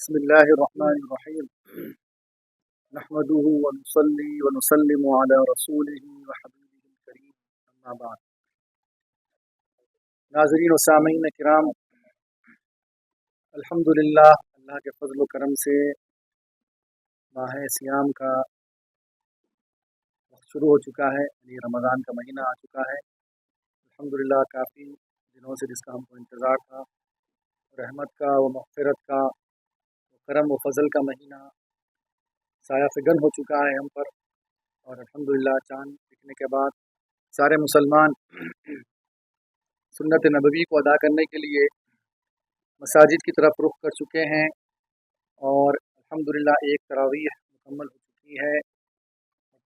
بسم الله الرحمن الرحيم نحمده ونصلي ونسلم على رسوله وحبيبه الكريم اما بعد. ناظرین و سامعین کرام، الحمدللہ اللہ کے فضل و کرم سے ماہ سیام کا وقت شروع ہو چکا ہے، یعنی رمضان کا مہینہ آ چکا ہے۔ الحمدللہ کافی دنوں سے جس کا ہم کو انتظار تھا، رحمت کا و مغفرت کا و کرم و فضل کا مہینہ سایہ فگن ہو چکا ہے ہم پر، اور الحمدللہ چاند دکھنے کے بعد سارے مسلمان سنت نبوی کو ادا کرنے کے لیے مساجد کی طرف رخ کر چکے ہیں، اور الحمدللہ ایک تراویح مکمل ہو چکی ہے۔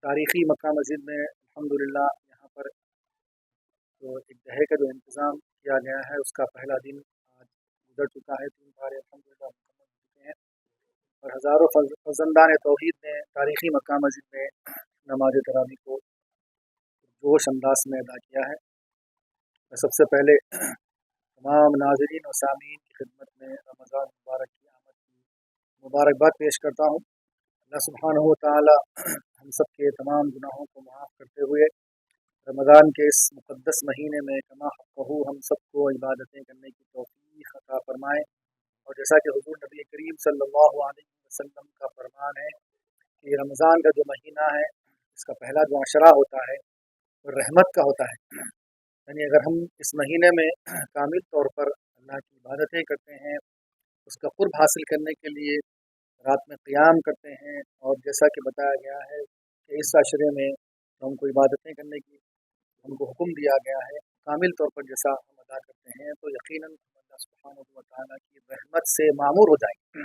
تاریخی مکہ مسجد میں الحمدللہ یہاں پر جو ایک دہے کا جو انتظام کیا گیا ہے، اس کا پہلا دن آج گزر چکا ہے، 3 پارے الحمدللہ مکمل ہو چکے ہیں، اور ہزاروں فرزندان توحید نے تاریخی مکہ مسجد میں نماز تراویح کو جوش انداز میں ادا کیا ہے۔ میں سب سے پہلے تمام ناظرین و سامعین کی خدمت میں رمضان مبارک کی آمد کی مبارکباد پیش کرتا ہوں۔ اللہ سبحانہ و تعالی ہم سب کے تمام گناہوں کو معاف کرتے ہوئے رمضان کے اس مقدس مہینے میں کما حقہ ہم سب کو عبادتیں کرنے کی توفیق عطا فرمائے، اور جیسا کہ حضور نبی کریم صلی اللہ علیہ وسلم کا فرمان ہے کہ رمضان کا جو مہینہ ہے، اس کا پہلا جو عشرہ ہوتا ہے وہ رحمت کا ہوتا ہے، یعنی اگر ہم اس مہینے میں کامل طور پر اللہ کی عبادتیں کرتے ہیں، اس کا قرب حاصل کرنے کے لیے رات میں قیام کرتے ہیں، اور جیسا کہ بتایا گیا ہے کہ اس عشرے میں ہم کو عبادتیں کرنے کی ہم کو حکم دیا گیا ہے کامل طور پر جیسا ہم ادا کرتے ہیں، تو یقیناً اللہ سبحانہ و تعالیٰ کی رحمت سے معمور ہو جائیں گے۔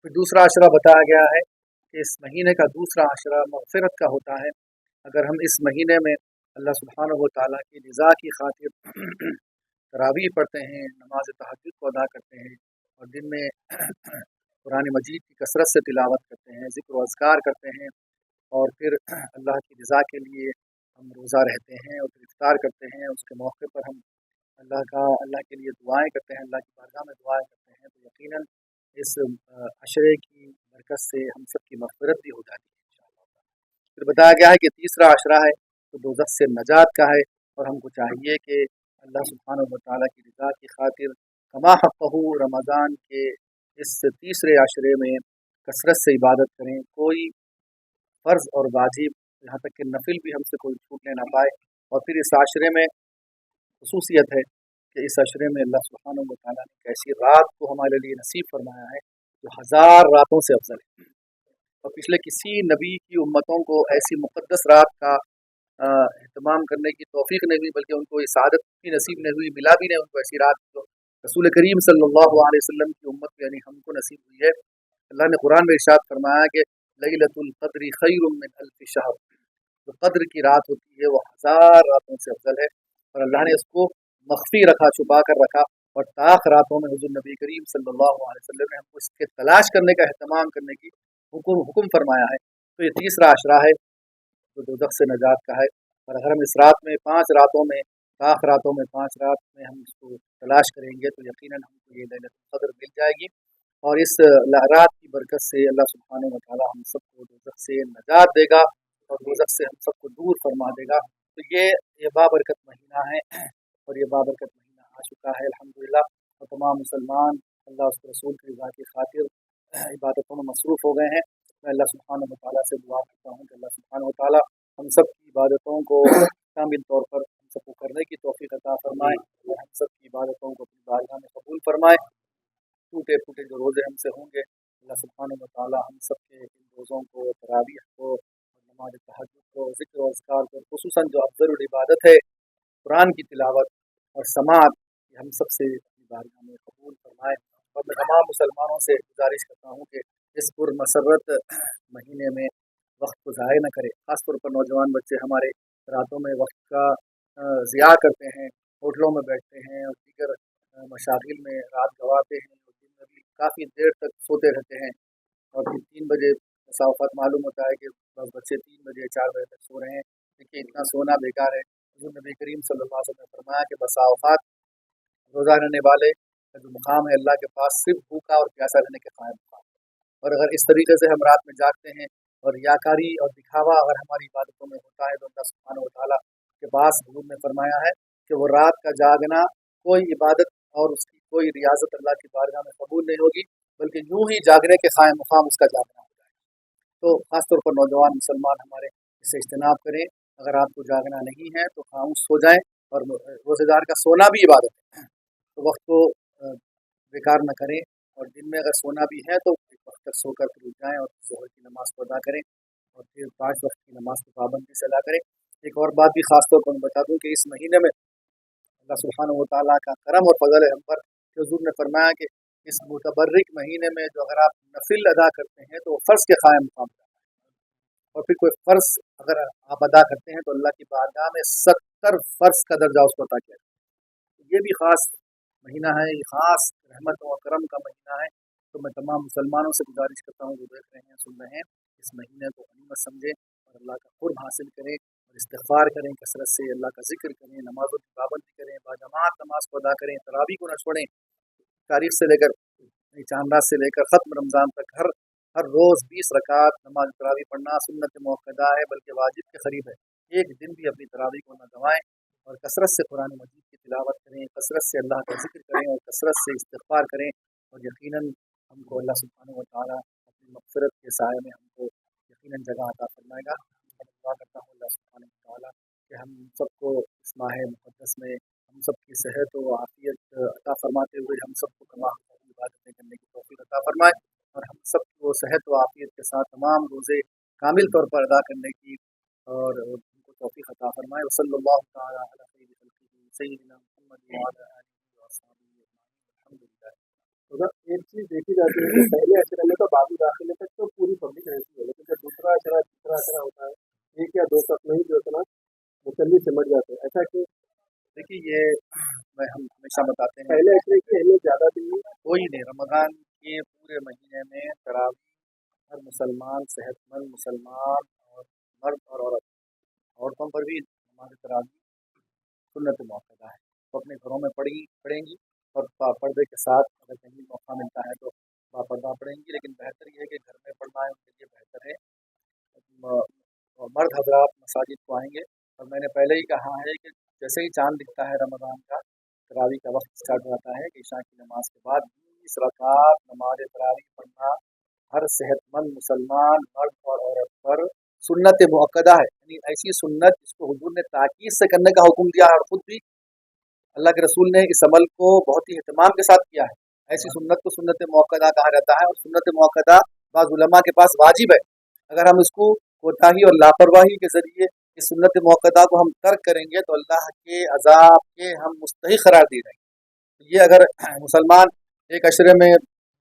پھر دوسرا عشرہ بتایا گیا ہے کہ اس مہینے کا دوسرا عشرہ مغفرت کا ہوتا ہے۔ اگر ہم اس مہینے میں اللہ سبحانہ و تعالیٰ کی رضا کی خاطر تراویح پڑھتے ہیں، نماز تہجد کو ادا کرتے ہیں، اور دن میں قرآن مجید کی کثرت سے تلاوت کرتے ہیں، ذکر و اذکار کرتے ہیں، اور پھر اللہ کی رضا کے لیے ہم روزہ رہتے ہیں اور پھر افطار کرتے ہیں، اس کے موقع پر ہم اللہ کے لیے دعائیں کرتے ہیں، اللہ کی بارگاہ میں دعائیں کرتے ہیں، تو یقیناً اس عشرے کی برکت سے ہم سب کی مغفرت بھی ہو جاتی ہے انشاءاللہ۔ پھر بتایا گیا ہے کہ تیسرا عشرہ ہے تو دوزخ سے نجات کا ہے، اور ہم کو چاہیے کہ اللہ سبحانہ و تعالیٰ کی رضا کی خاطر کما حقہ رمضان کے اس تیسرے عشرے میں کثرت سے عبادت کریں، کوئی فرض اور واجب یہاں تک کہ نفل بھی ہم سے کوئی چھوٹنے نہ پائے۔ اور پھر اس عشرے میں خصوصیت ہے کہ اس عشرے میں اللہ سبحانہ و تعالیٰ نے ایک ایسی رات کو ہمارے لیے نصیب فرمایا ہے جو 1000 راتوں سے افضل ہے، اور پچھلے کسی نبی کی امتوں کو ایسی مقدس رات کا اہتمام کرنے کی توفیق نہیں ہوئی، بلکہ ان کو یہ سعادت بھی نصیب نہیں ہوئی، ملا بھی نہیں ان کو ایسی رات جو رسول کریم صلی اللہ علیہ وسلم کی امت یعنی ہم کو نصیب ہوئی ہے۔ اللہ نے قرآن میں ارشاد فرمایا کہ لیلۃ القدر خیر من الف شہر، جو قدر کی رات ہوتی ہے وہ 1000 راتوں سے افضل ہے، اور اللہ نے اس کو مخفی رکھا، چھپا کر رکھا، اور طاق راتوں میں حضور نبی کریم صلی اللہ علیہ وسلم نے ہم کو اس کے تلاش کرنے کا اہتمام کرنے کی حکم فرمایا ہے۔ تو یہ تیسرا عشرہ ہے جو دوزخ سے نجات کا ہے، اور اگر ہم اس رات میں 5 راتوں میں طاق راتوں میں 5 رات میں ہم اس کو تلاش کریں گے تو یقیناً ہم کو یہ لیلۃ القدر مل جائے گی، اور اس رات کی برکت سے اللہ سبحانہ و تعالیٰ ہم سب کو دوزخ سے نجات دے گا اور دوزخ سے ہم سب کو دور فرما دے گا۔ تو یہ بابرکت مہینہ ہے، اور یہ بابرکت مہینہ آ چکا ہے الحمدللہ، اور تمام مسلمان اللہ اس کے رسول کی رضا کی خاطر عبادتوں میں مصروف ہو گئے ہیں۔ میں اللہ سبحانہ و تعالیٰ سے دعا کرتا ہوں کہ اللہ سبحانہ و تعالیٰ ہم سب کی عبادتوں کو کامل طور پر ہم سب کو کرنے کی توفیق عطا فرمائے، اور ہم سب کی عبادتوں کو اپنی بارگاہ میں قبول فرمائے۔ ٹوٹے پھوٹے جو روزے ہم سے ہوں گے، اللہ سبحانہ و تعالیٰ ہم سب کے ان روزوں کو، تراویح کو، نماز تہجد کو، ذکر و اذکار کو، خصوصاً جو افضل العبادت ہے قرآن کی تلاوت اور سماعت، یہ ہم سب سے اپنی بارگاہ میں قبول فرمائے۔ اور میں تمام مسلمانوں سے گزارش کرتا ہوں کہ اس پرمسرت مہینے میں وقت کو ضائع نہ کرے، خاص طور پر نوجوان بچے ہمارے راتوں میں وقت کا ضیاع کرتے ہیں، ہوٹلوں میں بیٹھتے ہیں اور دیگر مشاغل میں رات گواتے ہیں، اور دن میں بھی کافی دیر تک سوتے رہتے ہیں، اور پھر 3 بجے بسا اوقات معلوم ہوتا ہے کہ بس بچے 3 بجے 4 بجے تک سو رہے ہیں۔ دیکھیے اتنا سونا بیکار ہے۔ حضور نبی کریم صلی اللہ علیہ وسلم نے فرمایا کہ بسا اوقات روزہ رہنے والے کا जो मुकाम है अल्लाह के पास सिर्फ भूखा और प्यासा रहने के कायम मुकाम। और अगर इस तरीके से हम रात में जागते हैं और रियाकारी और दिखावा अगर हमारी इबादतों में होता है तो अल्लाह सुब्हानहू व तआला के पास हुजूर ने फरमाया है कि वो रात का जागना कोई इबादत और उसकी कोई रियाजत अल्लाह की बारगाह में कबूल नहीं होगी, बल्कि यूं ही जागने के कायम मुकाम उसका जागना हो जाएगा। तो ख़ासतौर पर नौजवान मुसलमान हमारे इससे इज्तनाब करें। अगर आपको जागना नहीं है तो खामोश सो जाएं, और रोज़ेदार का सोना भी इबादत है, तो वक्त को बेकार न करें। और दिन में अगर सोना भी है तो एक वक्त तक सोकर फिर उठ जाएँ और ज़ोहर की नमाज़ को अदा करें और फिर 5 वक्त की नमाज़ को पाबंदी से अदा करें। एक और बात भी ख़ास तौर पर मैं बता दूँ कि इस महीने में अल्लाह सुब्हानहू व तआला का करम और फज़ल है हम पर कि हुज़ूर ने फरमाया कि इस मुतबर्रिक महीने में जो अगर आप नफिल अदा करते हैं तो वो फ़र्ज़ के कायम मुकाम है, और फिर कोई फ़र्ज़ अगर आप अदा करते हैं तो अल्लाह की बारगाह में 70 फ़र्ज़ का दर्जा उसको अता किया। ये भी ख़ास महीना है, ये ख़ास रहमत और करम का महीना है। तो मैं तमाम मुसलमानों से गुजारिश करता हूँ जो देख रहे हैं सुन रहे हैं, इस महीने को गनीमत समझें और अल्लाह का क़ुर्ब हासिल करें और इस्तिग़फ़ार करें, कसरत से अल्लाह का ज़िक्र करें, नमाज़ों की पाबंदी करें, बाजमात नमाज़ को अदा करें, तरावी को न छोड़ें। तारीख़ से लेकर चांद रात से लेकर ख़त्म रमज़ान तक हर रोज़ 20 रकात नमाज तरावी पढ़ना सुन्नत मुअक्कदा है, बल्कि वाजिब के करीब है। एक दिन भी अपनी तरावी को न गंवाएं और कसरत से कुरान मजीद की तिलावत करें, कसरत से अल्लाह का ज़िक्र करें और कसरत से इस्तिग़फ़ार करें, और यकीनन हमको अल्लाह सुब्हानहू व तआला अपनी मग़फ़िरत के साये में हमको यकीनन जगह अता फरमाएगा। और दुआ करता हूँ अल्लाह सुब्हानहू व तआला कि हम सबको इस माह मुक़द्दस में हम सब की सेहत व आफ़ियत अता फरमाते हुए हम सबको तमाम इबादतें करने की तौफ़ीक़ अता फरमाए, और हम सब को सेहत व आफ़ियत के साथ तमाम रोज़े कामिल तौर पर अदा करने की और उनको तौफ़ीक़ अता फरमाए। वसल्लल्लाहु तआला अला खैरि खल्क़िही सय्यिदिना मुहम्मद व अला आलिहि व अस्हाबिही अजमईन। अल्हम्दुलिल्लाह। अगर एक चीज़ देखी जाती है कि पहले अशरे में तो बाबू दाखिले तक तो पूरी पब्लिक रहती है, लेकिन जब दूसरा अशरा तीसरा अशरा होता है 1 या 2 सप्ताह में ही जो है ना मुसल्ली सिमट जाते हैं, ऐसा कि देखिए ये हम हमेशा बताते हैं पहले अशरे की अहमियत ज़्यादा थी। कोई नहीं, रमज़ान के पूरे महीने में तरावी हर मुसलमान, सेहतमंद मुसलमान और मर्द और औरत, औरतों पर भी नमाज़ तरावी सुन्नत मुअक्कदा है, तो अपने घरों में पढ़ेंगी और पर्दे के साथ अगर कहीं मौका मिलता है तो बापर्दा पढ़ेंगी, लेकिन बेहतर ये है कि घर में पढ़ना है उनके लिए बेहतर है। और मर्द हज़रात मसाजिद को आएंगे, और मैंने पहले ही कहा है कि जैसे ही चाँद दिखता है रमज़ान का, तरावी का वक्त स्टार्ट हो जाता है कि इशा की नमाज के बाद 20 रकात नमाज तरावी पढ़ना हर सेहतमंद मुसलमान मर्द और औरत पर सुन्नत मुअक्कदा है। यानी ऐसी सुन्नत जिसको हुजूर ने ताकीद से करने का हुक्म दिया है, और ख़ुद भी अल्लाह के रसूल ने इस अमल को बहुत ही एहतमाम के साथ किया है। ऐसी सुन्नत को सुन्नत मुअक्कदा कहा जाता है, और सुन्नत मुअक्कदा बाज़ उलमा के पास वाजिब है। अगर हम इसको कोताही और लापरवाही के ज़रिए इस सुन्नत मुअक्कदा को हम तर्क करेंगे तो अल्लाह के अज़ाब के हम मुस्तहिक़ करार दिए जाएंगे। ये अगर मुसलमान एक अशरे में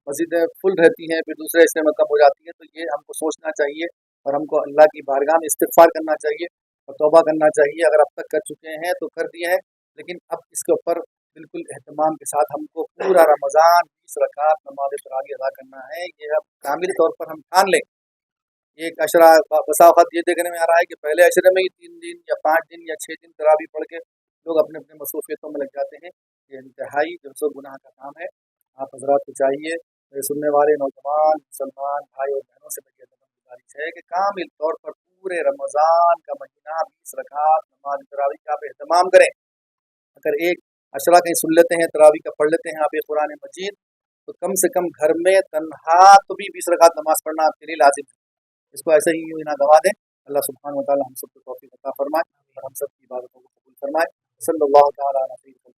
मस्जिदें फुल रहती हैं, फिर दूसरे अशरे में कम हो जाती हैं, तो ये हमको सोचना चाहिए और हमको अल्लाह की बारगाह में इस्तिग़फ़ार करना चाहिए और तौबा करना चाहिए। अगर अब तक कर चुके हैं तो कर दिए हैं, लेकिन अब इसके ऊपर बिल्कुल एहतमाम के साथ हमको पूरा रमज़ान 20 रकात नमाज तरावी अदा करना है। ये अब कामिल तौर पर हम ठान लें। एक अशरा बसा औक़ात ये देखने में आ रहा है कि पहले अशरे में ही 3 दिन या 5 दिन या 6 दिन तरावी पढ़ के लोग अपने अपने मसरूफ़ियतों में लग जाते हैं। ये इंतहाई जुर्म गुनाह का काम है। आप हज़रात को चाहिए, मेरे सुनने वाले नौजवान मुसलमान भाई और बहनों से मेरी गुजारिश है कि कामिल तौर पर पूरे रमज़ान का महीना 20 रकात नमाज तरावी का आप एहतमाम करें। अगर एक अशरा कहीं सुन लेते हैं, तरावी का पढ़ लेते हैं आप एक कुरान मजीद, तो कम से कम घर में तन्हा तो भी 20 रकात नमाज पढ़ना आपके लिए लाजिम है। इसको ऐसे ही यूँ ना गवा दें। अल्लाह सुब्हानहू व तआला हम सबको तौफ़ीक़ अता फरमाए और हम सब की इबादतों को कबूल फरमाए। सल्लल्लाहु तआला अलैहि वसल्लम।